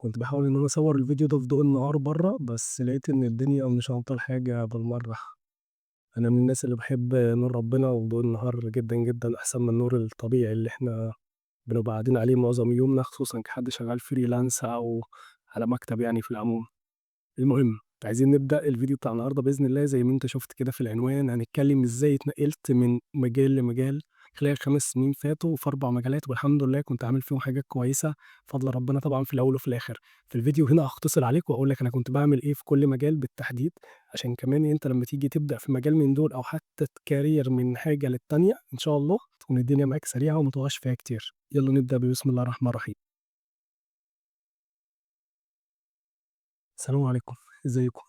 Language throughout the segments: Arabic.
كنت باحاول إن أنا أصوّر الفيديو ده في ضوء النهار برّه، بس لقيت إن الدنيا مش ألطف حاجة بالمرّة. أنا من الناس اللي باحب نور ربنا وضوء النهار جدًا، جدًا أحسن من النور الطبيعي اللي إحنا بنبقى قاعدين عليه معظم يومنا، خصوصًا كحد شغال freelance أو على مكتب يعني في العموم. المهم، عايزين نبدأ الفيديو بتاع النهارده بإذن الله زي ما أنت شُفت كده في العنوان، هنتكلم إزاي اتنقلت من مجال لمجال خلال 5 سنين فاتوا في 4 مجالات والحمد لله كنت عامل فيهم حاجات كويسة، بفضل ربنا طبعًا في الأول وفي الآخر. في الفيديو هنا هاختصر عليك وهاقول لك أنا كنت باعمل إيه في كل مجال بالتحديد، عشان كمان أنت لمّا تيجي تبدأ في مجال من دول أو حتى تكارير من حاجة للتانية إن شاء الله تكون الدنيا معاك سريعة وما تُقعش فيها كتير. يالّا نبدأ بسم الله الرحمن الرحيم. السلام عليكم، إزيكم؟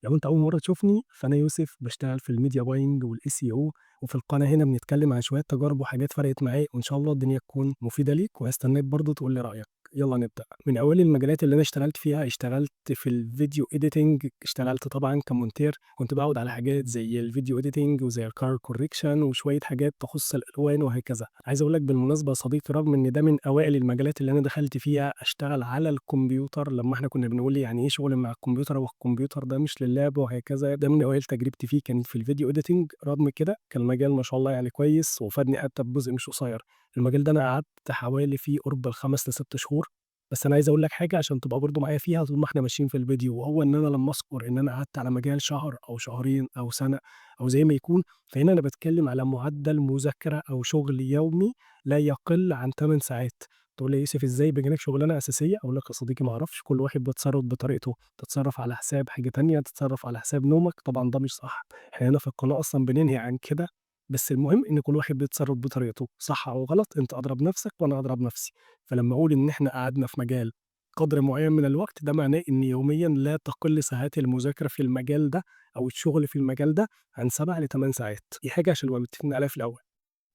لو أنت أول مرّة تشوفني، فأنا يوسف باشتغل في الmedia buying والSEO، وفي القناة هنا بنتكلم عن شوية تجارب وحاجات فرقت معايا، وإن شاء الله الدنيا تكون مفيدة ليك، وهاستناك برضه تقول لي رأيك. يالّا نبدأ. من أوائل المجالات اللي أنا اشتغلت فيها، اشتغلت في الvideo editing، اشتغلت طبعًا كمونتير، كنت باقعد على حاجات زي الvideo editing وزي الcolor correction وشوية حاجات تخُص الألوان وهكذا. عايز أقول لك بالمناسبة يا صديقي رغم إن ده من أوائل المجالات اللي أنا دخلت فيها أشتغل على الكمبيوتر، لمّا إحنا كنا بنقول يعني إيه شغل مع الكمبيوتر والكمبيوتر ده مش للعب وهكذا، ده من أوائل تجربتي فيه كانت في الvideo editing، رغم كده كان المجال ما شاء الله يعني كويس وفادني حتى بجزء مش قصير. المجال ده أنا قعدت حوالي فيه قُرب ال5 ل6 شهور، بس أنا عايز أقول لك حاجة عشان تبقى برضه معايا فيها طول ما إحنا ماشيين في الفيديو، وهو إن أنا لمّا أذكر إن أنا قعدت على مجال شهر أو شهرين أو سنة أو زي ما يكون، فهنا أنا باتكلم على معدل مذاكرة أو شغل يومي لا يقل عن 8 ساعات. تقول لي: "يا يوسف إزاي بجانب شغلانة أساسية؟" أقول لك: "يا صديقي ما أعرفش، كل واحد بيتصرف بطريقته، تتصرف على حساب حاجة تانية، تتصرف على حساب نومك." طبعًا ده مش صح، إحنا هنا في القناة أصلًا بننهي عن كده، بس المهم إن كل واحد بيتصرف بطريقته، صح أو غلط أنت أدرى بنفسك وأنا أدرى بنفسي. فلمّا أقول إن إحنا قعدنا في مجال قدر معين من الوقت، ده معناه إن يوميًا لا تقل ساعات المذاكرة في المجال ده أو الشغل في المجال ده عن 7 ل8 ساعات، دي حاجة عشان نبقى متفقين عليها في الأول.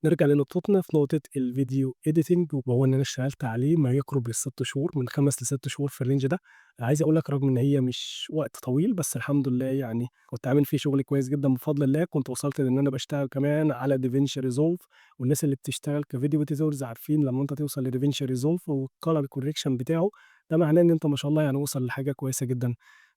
نرجع لنقطتنا في نقطة الفيديو editing، وهو إن أنا اشتغلت عليه ما يقرب ال6 شهور، من 5 ل6 شهور في الrange ده. عايز أقول لك رغم إن هي مش وقت طويل، بس الحمد لله يعني كنت عامل فيه شغل كويس جدًا بفضل الله، كنت وصلت لإن أنا باشتغل كمان على DaVinci Resolve، والناس اللي بتشتغل كvideo editors عارفين لمّا أنت توصل لDaVinci Resolve والcolor correction بتاعه، ده معناه إن أنت ما شاء الله يعني واصل لحاجة كويسة جدًا.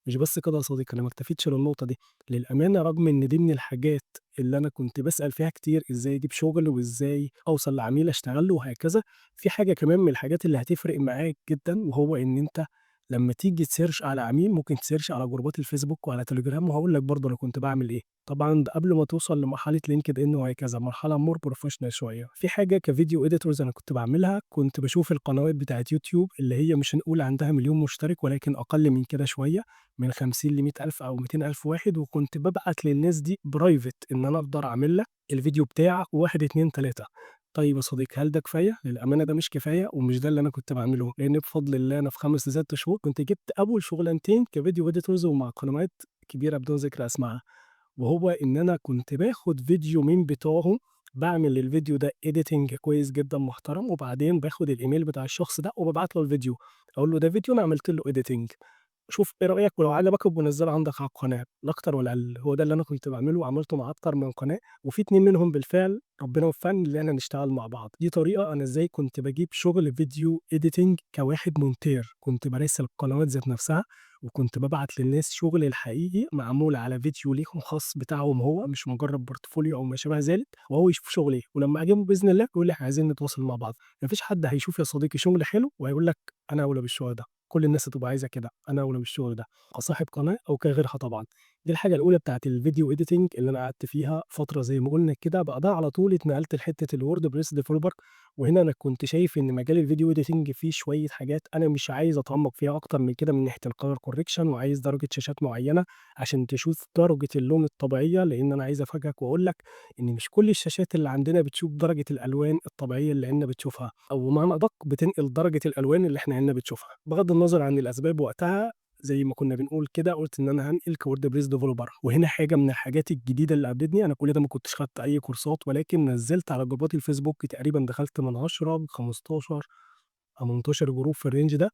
مش بس كده يا صديقي، أنا ما اكتفيتش للنقطة دي، للأمانة رغم إن دي من الحاجات اللي أنا كنت باسأل فيها كتير إزاي أجيب شغل وإزاي أوصل لعميل أشتغل له وهكذا، في حاجة كمان من الحاجات اللي هتفرق معاك جدًا، وهو إن أنت لمّا تيجي تسيرش على عميل ممكن تسيرش على جروبات الفيسبوك وعلى تليجرام، وهاقول لك برضه أنا كنت باعمل إيه. طبعًا ده قبل ما توصل لمرحلة LinkedIn وهكذا، مرحلة more professional شوية. في حاجة كvideo editors أنا كنت باعملها، كنت باشوف القنوات بتاعة يوتيوب اللي هي مش هنقول عندها مليون مشترك ولكن أقل من كده شوية، من 50 ل100,000 أو 200,000 واحد، وكنت بابعت للناس دي private إن أنا أقدر أعمل لك الفيديو بتاعك 1، 2، 3. طيب يا صديقي هل ده كفاية؟ للأمانة ده مش كفاية ومش ده اللي أنا كنت باعمله، لإن بفضل الله أنا في 5 ل6 شهور كنت جِبت أول شغلانتين كvideo editors ومع قنوات كبيرة بدون ذكر أسمائها، وهو إن أنا كنت باخد فيديو من بتوعهم، باعمل للفيديو ده editing كويس جدًا محترم، وبعدين باخد الإيميل بتاع الشخص ده وبابعت له الفيديو، أقول له ده فيديو أنا عملت له editing، شوف إيه رأيك ولو عجبك ابقى نزّله عندك على القناة، لا أكتر ولا أقل. هو ده اللي أنا كنت باعمله وعملته مع أكتر من قناة، وفي 2 منهم بالفعل ربنا وفّقني إن إحنا نشتغل مع بعض. دي طريقة أنا إزاي كنت باجيب شغل فيديو editing كواحد مونتير، كنت باراسل القنوات ذات نفسها، وكنت بابعت للناس شغل الحقيقي معمول على فيديو ليهم خاص بتاعهم هو، مش مجرد بورتفوليو أو ما شابه ذلك، وهو يشوف شغلي، ولمّا أعجبه بإذن الله يقول لي إحنا عايزين نتواصل مع بعض. ما فيش حد هيشوف يا صديقي شغل حلو وهيقول لك أنا أولى بالشغل ده، كل الناس هتبقى عايزة كده، أنا أولى بالشغل ده. كصاحب قناة أو كغيرها طبعًا. دي الحاجة الأولى بتاعة الفيديو editing اللي أنا قعدت فيها فترة زي ما قُلنا كده، بعدها على طول اتنقلت لحتة الWordPress developer، وهنا أنا كنت شايف إن مجال الفيديو editing فيه شوية حاجات أنا مش عايز أتعمق فيها أكتر من كده من ناحية الcolor correction، وعايز درجة شاشات معينة عشان تشوف درجة اللون الطبيعية، لإن أنا عايز أفاجئك وأقول لك إن مش كل الشاشات اللي عندنا بتشوف درجة الألوان الطبيعية اللي عيننا بتشوفها، أو بمعنى أدق بتنقل درجة الألوان اللي إحنا عيننا بتشوفها. بغض النظر عن الأسباب وقتها زي ما كنا بنقول كده، قُلت إن أنا هانقل كWordPress developer، وهنا حاجة من الحاجات الجديدة اللي قابلتني، أنا كل ده ما كنتش خدت أي كورسات، ولكن نزّلت على جروبات الفيسبوك تقريبًا دخلت من 10 ل15 18 جروب في الrange ده،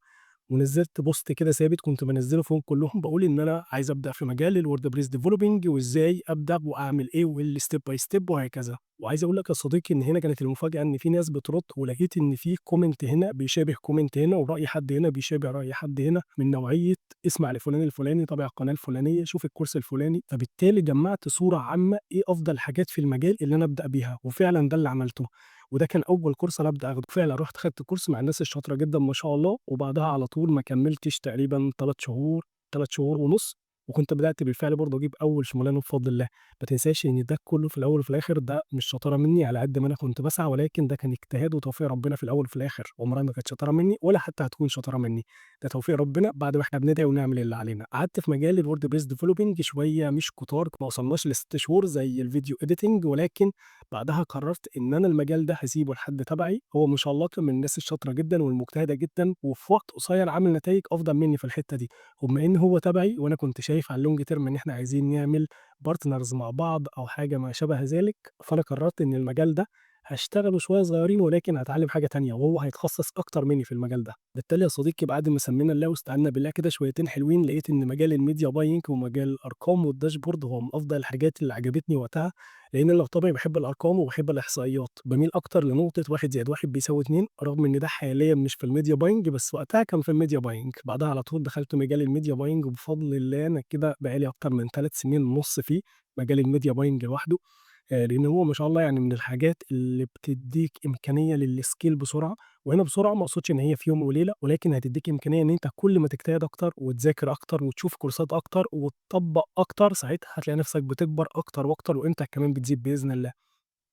ونزّلت بوست كده ثابت كنت بانزّله فيهم كلّهم باقول إن أنا عايز أبدأ في مجال الWordPress developing وإزاي أبدأ وأعمل إيه والstep by step وهكذا. وعايز أقول لك يا صديقي إن هنا كانت المفاجأة إن في ناس بترُد، ولقيت إن في comment هنا بيشابه comment هنا، ورأي حد هنا بيشابه رأي حد هنا، من نوعية اسمع لفلان الفلاني، تابع القناة الفلانية، شوف الكورس الفلاني، فبالتالي جمّعت صورة عامة إيه أفضل حاجات في المجال اللي أنا أبدأ بيها، وفعلًا ده اللي عملته، وده كان أول كورس أنا أبدأ آخده، فعلًا رُحت خدت كورس مع الناس الشاطرة جدًا ما شاء الله، وبعدها على طول ما كمّلتش تقريبًا 3 شهور، 3 شهور ونُص، وكنت بدأت بالفعل برضه أجيب أول شُغلانة بفضل الله. ما تنساش إن ده كله في الأول وفي الآخر ده مش شطارة منّي على قد ما أنا كنت باسعى، ولكن ده كان اجتهاد وتوفيق ربنا في الأول وفي الآخر، عمرها ما كانت شطارة منّي ولا حتى هتكون شطارة منّي، ده توفيق ربنا بعد ما إحنا بندعي ونعمل اللي علينا. قعدت في مجال الWordPress developing شوية مش كتار، ما وصلناش ل6 شهور زي الفيديو editing، ولكن بعدها قررت إن أنا المجال ده هاسيبه لحد تبعي، هو ما شاء الله كان من الناس الشاطرة جدًا والمجتهدة جدًا، وفي وقت قصير عمل نتايج أفضل منّي في الحتّة دي، وبما إن هو تبعي وأنا كنت شايف على الlong term إن إحنا عايزين نعمل partners مع بعض أو حاجة ما شابه ذلك، فأنا قررت إن المجال ده هاشتغله شوية صغيرين ولكن هاتعلم حاجة تانية، وهو هيتخصص أكتر مني في المجال ده. بالتالي يا صديقي بعد ما سمينا الله واستعنا بالله كده شويتين حلوين، لقيت إن مجال الmedia buying ومجال الأرقام والdashboard هو من أفضل الحاجات اللي عجبتني وقتها، لإن أنا طبعي باحب الأرقام وباحب الإحصائيات، باميل أكتر لنقطة 1+1=2 رغم إن ده حاليًا مش في الmedia buying بس وقتها كان في الmedia buying. بعدها على طول دخلت مجال الmedia buying وبفضل الله أنا كده بقى لي أكتر من 3 سنين ونُص فيه. مجال الmedia buying لوحده، لإن هو ما شاء الله يعني من الحاجات اللي بتدّيك إمكانية للscale بسرعة، وهنا بسرعة ما اقصدش إن هي في يوم وليلة، ولكن هتدّيك إمكانية إن أنت كل ما تجتهد أكتر وتذاكر أكتر وتشوف كورسات أكتر وتطبّق أكتر، ساعتها هتلاقي نفسك بتكبر أكتر وأكتر وقيمتك كمان بتزيد بإذن الله.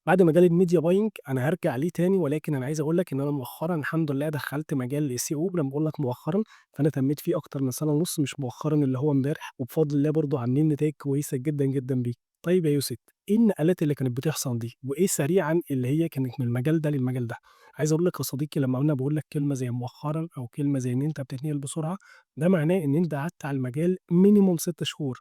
بعد مجال الmedia buying أنا هارجع ليه تاني، ولكن أنا عايز أقول لك إن أنا مؤخرًا الحمد لله دخّلت مجال الSEO، لمّا باقول لك مؤخرًا فأنا تنّيت فيه أكتر من سنة ونُص مش مؤخرًا اللي هو امبارح، وبفضل الله برضه عاملين نتايج كويسة جدًا، جدًا بيه. طيب يا يوسف، إيه النقلات اللي كانت بتحصل دي، وإيه سريعًا اللي هي كانت من المجال ده للمجال ده؟ عايز أقول لك يا صديقي لمّا أنا باقول لك كلمة زي مؤخرًا أو كلمة زي إن أنت بتتنقل بسرعة، ده معناه إن أنت قعدت على المجال minimum 6 شهور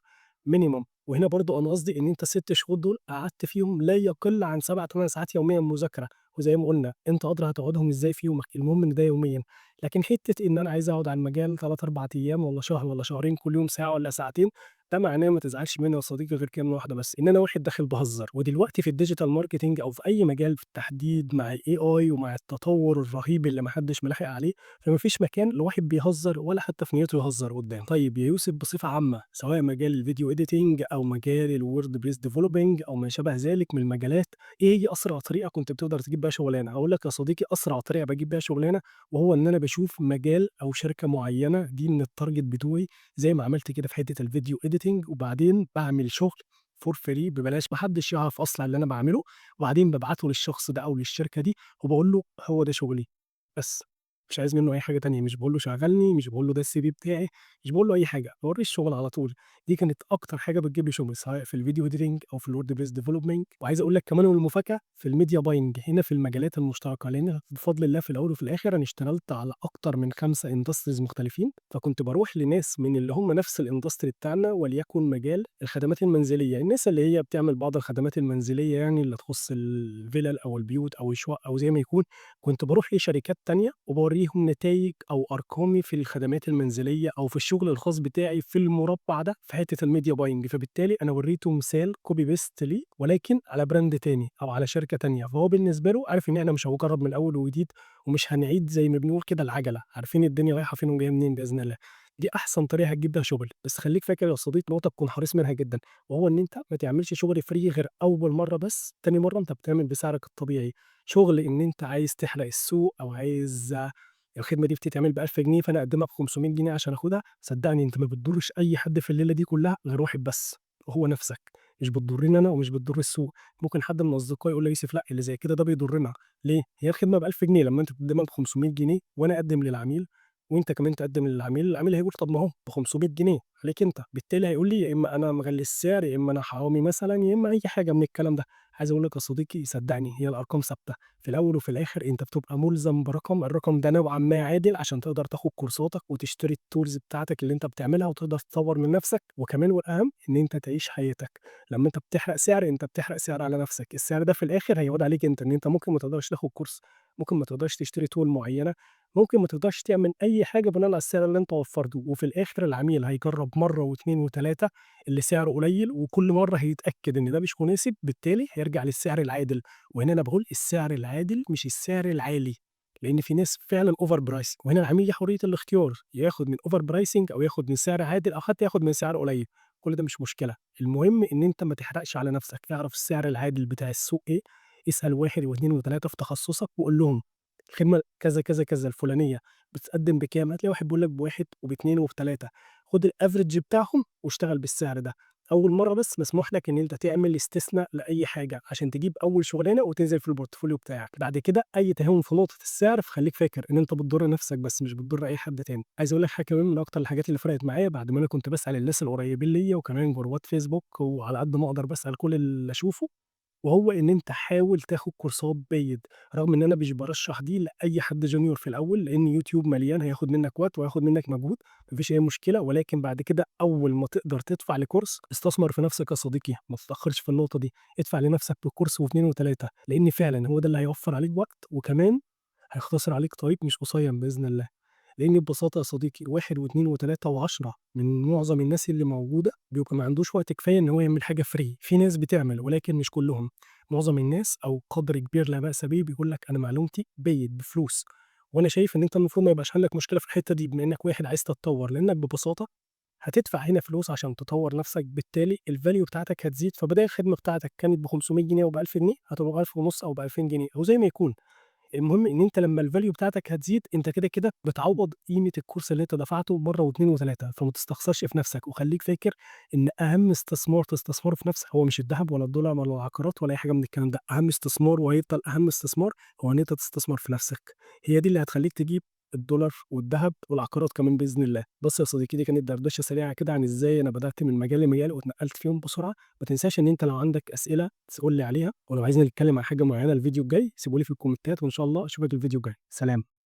minimum. وهنا برضه أنا قصدي إن أنت ال6 شهور دول قعدت فيهم لا يقل عن 7، 8 ساعات يوميًا مذاكرة، وزي ما قُلنا أنت أدرى هتقعدهم إزاي في يومك، المهم إن ده يوميًا. لكن حتّة إن أنا عايز أقعد على المجال 3، 4 أيام والّا شهر والّا شهرين كل يوم ساعة والّا ساعتين، ده معناه ما تزعلش منّي يا صديقي غير كلمة واحدة بس، إن أنا واحد داخل باهزر، ودلوقتي في الdigital marketing أو في أي مجال بالتحديد مع الAI ومع التطوّر الرهيب اللي ما حدّش ملاحق عليه، فما فيش مكان الواحد بيهزر ولا حتى في نيّته يهزر قدّام. طيب يا يوسف بصفة عامة، سواء مجال الvideo editing أو مجال الwordpress developing أو ما شابه ذلك من المجالات، إيه هي أسرع طريقة كنت بتقدر تجيب بيها شغلانة؟ هاقول لك يا صديقي أسرع طريقة باجيب بيها شغلانة، وهو إن أنا باشوف مجال أو شركة معيّنة دي من الtarget بتوعي، زي ما عملت كده في حتّة الvideo editing، وبعدين باعمل شغل for free ببلاش ما حدّش يعرف أصلًا اللي أنا باعمله، وبعدين بابعته للشخص ده أو للشركة دي وباقول له هو ده شغلي، بس. مش عايز منّه أي حاجة تانية، مش باقول له شغّلني، مش باقول له ده الCV بتاعي، مش باقول له أي حاجة، باورّيه الشغل على طول. دي كانت أكتر حاجة بتجيب لي شغل، سواء في الvideo editing أو في الwordpress development. وعايز أقول لك كمان والمفاجأة في الmedia buying هنا في المجالات المشتركة، لإن بفضل الله في الأول وفي الآخر أنا اشتغلت على أكتر من 5 industries مختلفين، فكنت باروح لناس من اللي هم نفس الindustry بتاعنا وليكن مجال الخدمات المنزلية، الناس اللي هي بتعمل بعض الخدمات المنزلية يعني اللي تخُص الفِلَل أو البيوت أو الشقق أو زي ما يكون، كنت باروح لشركات تانية وباورّيهم نتايج أو أرقامي في الخدمات المنزلية أو في الشغل الخاص بتاعي في المربع ده في حتّة الmedia buying، فبالتالي أنا ورّيته مثال copy paste ليه ولكن على brand تاني أو على شركة تانية، فهو بالنسبة له عارف إن إحنا مش هنجرّب من أول وجديد ومش هنعيد زي ما بنقول كده العَجَلة، عارفين الدنيا رايحة فين وجاية منين بإذن الله. دي أحسن طريقة هتجيب بيها شغل، بس خلّيك فاكر يا صديقي نقطة تكون حريص منها جدًا، وهو إن أنت ما تعملش شغل free غير أول مرّة بس، تاني مرّة أنت بتعمل بسعرك الطبيعي. شغل إن أنت عايز تحرق السوق أو عايز الخدمة دي بتتعمل ب1000 جنيه فأنا أقدّمها ب500 جنيه عشان آخُدها، صدّقني أنت ما بتضرّش أي حد في الليلة دي كلّها غير واحد بس، وهو نَفْسك، مش بتضرّني أنا ومش بتضر السوق. ممكن حد من أصدقائي يقول لي: "يوسف لأ، اللي زي كده ده بيضرنا." ليه؟ هي الخدمة ب1000 جنيه لمّا أنت تقدّمها ب500 جنيه وأنا أقدّم للعميل وأنت كمان تقدّم للعميل، العميل هيقول طَب ما هو ب500 جنيه عليك أنت، بالتالي هيقول لي يا إمّا أنا مغلّي السعر، يا إمّا أنا حرامي مثلًا، يا إمّا أي حاجة من الكلام ده. عايز أقول لك يا صديقي صدّقني هي الأرقام ثابتة، في الأول وفي الآخر أنت بتبقى مُلزم برقم، الرقم ده نوعًا ما عادل عشان تقدر تاخد كورساتك وتشتري الtools بتاعتك اللي أنت بتعملها وتقدر تطوّر من نَفْسك، وكمان والأهم إن أنت تعيش حياتك. لمّا أنت بتحرق سعر، أنت بتحرق سعر على نَفْسك، السعر ده في الآخر هيعود عليك أنت، إن أنت ممكن ما تقدرش تاخد كورس، ممكن ما تقدرش تشتري tool معيّنة، ممكن ما تقدرش تعمل أي حاجة بناءً على السعر اللي أنت وفّرته، وفي الآخر العميل هيجرّب مرّة و2 و3 اللي سعره قليل، وكل مرّة هيتأكد إن ده مش مناسب، بالتالي هيرجع للسعر العادل، وهنا أنا باقول السعر العادل مش السعر العالي، لإن في ناس فعلًا over price، وهنا العميل ليه حرية الاختيار، ياخد من over pricing أو ياخد من سعر عادل أو حتى ياخد من سعر قليل، كل ده مش مشكلة، المهم إن أنت ما تحرقش على نفسك، اعرف السعر العادل بتاع السوق إيه، اسأل 1 و2 و3 في تخصصك وقُل لهم الخدمة كذا، كذا، كذا الفلانية بتتقدّم بكام؟ هتلاقي واحد بيقول لك ب1 وب2 وب3 خُد الaverage بتاعهم واشتغل بالسعر ده. أول مرّة بس مسموح لك إن أنت تعمل استثنا لأي حاجة عشان تجيب أول شغلانة وتنزل في الportfolio بتاعك، بعد كده أي تهاون في نقطة السعر فخلّيك فاكر إن أنت بتضر نفسك بس مش بتضر أي حد تاني. عايز أقول لك حاجة كمان من أكتر الحاجات اللي فرقت معايا بعد ما أنا كنت باسأل الناس القريبين ليّا وكمان جروبات فيسبوك وعلى قد ما أقدر باسأل كل اللي أشوفه وهو إن أنت حاول تاخد كورسات paid رغم إن أنا مش بارشّح دي لأي حد junior في الأول، لإن يوتيوب مليان هياخد منّك وقت وهياخد منّك مجهود، ما فيش أي مشكلة، ولكن بعد كده أول ما تقدر تدفع لكورس، استثمر في نفسك يا صديقي، ما تتأخرش في النقطة دي، ادفع لنفسك بكورس و2 و3 لإن فعلًا هو ده اللي هيوفّر عليك وقت، وكمان هيختصر عليك طريق مش قصيّر بإذن الله. لإن ببساطة يا صديقي 1 و2 و3 و10 من معظم الناس اللي موجودة بيبقى ما عندوش وقت كفاية إن هو يعمل حاجة free، في ناس بتعمل ولكن مش كلّهم، معظم الناس أو قدر كبير لا بأس به بيقول لك أنا معلومتي paid بفلوس، وأنا شايف إن أنت المفروض ما يبقاش عندك مشكلة في الحتّة دي بما إنّك واحد عايز تتطوّر، لإنّك ببساطة هتدفع هنا فلوس عشان تطوّر نَفْسك، بالتالي الvalue بتاعتك هتزيد، فبدال الخدمة بتاعتك كانت ب500 جنيه أو ب1000 جنيه هتبقى ب1500 أو ب2000 جنيه أو زي ما يكون. المهم إن أنت لمّا الvalue بتاعتك هتزيد، أنت كده، كده بتعوّض قيمة الكورس اللي أنت دفعته مرّة و2 و3 فما تستخسرش في نَفْسك، وخلّيك فاكر إن أهم استثمار تستثمره في نَفْسك هو مش الدهب ولا الدولار ولا العقارات ولا أي حاجة من الكلام ده، أهم استثمار وهيفضل أهم استثمار هو إن أنت تستثمر في نَفْسك، هي دي اللي هتخلّيك تجيب الدولار والدهب والعقارات كمان بإذن الله. بُص يا صديقي دي كانت دردشة سريعة كده عن إزاي أنا بدأت من مجال لمجال واتنقلت فيهم بسرعة، ما تنساش إن أنت لو عندك أسئلة قُل لي عليها، ولو عايزني نتكلم عن حاجة معينة الفيديو الجاي سيبه لي في الكومنتات وإن شاء الله أشوفك الفيديو الجاي، سلام.